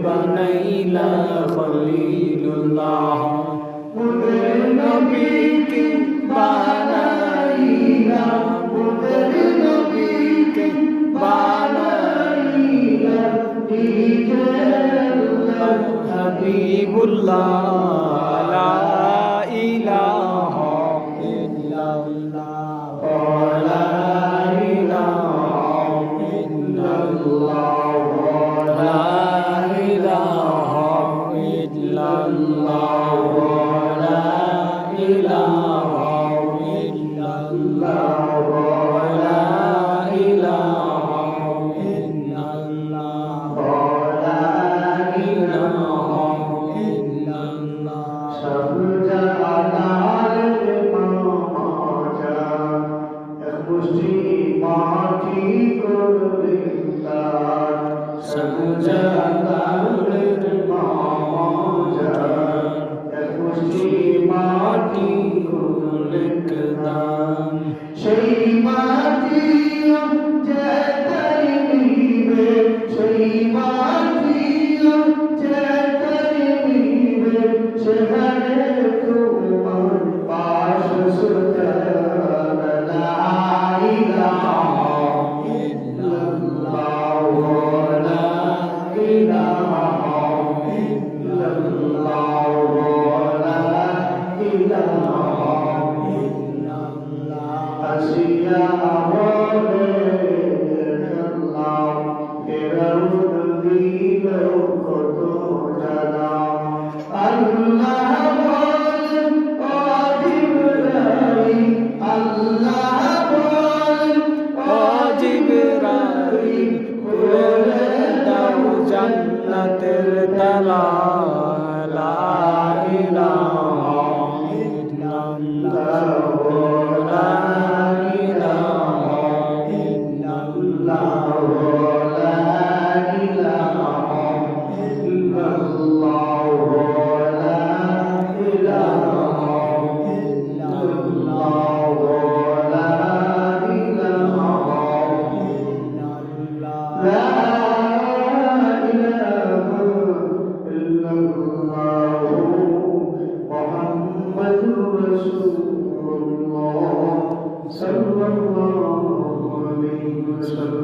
বানাইলা খলিলুল্লাহ মুদের নবীকে বানাইলা মুদের নবীকে বানাইলা হাবিবুল্লাহ লা ইলাহা ইল্লাল্লাহ লা ইলাহা ইল্লাল্লাহ লা ইলাহা ইল্লাল্লাহ লা ইলাহা ইল্লাল্লাহ লা ইলাহা ইল্লাল্লাহ লা ইলাহা ইল্লাল্লাহ সব জালাল মামা এক মুষ্টি মাটি করে তার সব জালাল মামা এক মুষ্টি মাটি করে দান সেই মাটি যেতাই নিবে সেই মাটি যেতাই নিবে সেখানে তোমার পাশ সুতরাং লা ইলাহা ইল্লাল্লাহ লা ইলাহা ইল্লাল্লাহ লা ইলাহা ইল্লাল্লাহ আসিয়া বলে আল্লাহ ফেরাউন দিল কত জ্বালা আল্লাহ বলেন ও জিবরাইল আল্লাহ বলেন ও জিবরাইল খুলে দাও জান্নাতের তালা লা ইলাহা ইল্লাল্লাহ লা ইলাহা ইল্লাল্লাহ লা ইলাহা ইল্লাল্লাহ লা ইলাহা ইল্লাল্লাহ লা ইলাহা ইল্লাল্লাহ লা ইলাহা ইল্লাল্লাহ মুহাম্মাদুর রাসূলুল্লাহ সাল্লাল্লাহু আলাইহি ওয়াসাল্লাম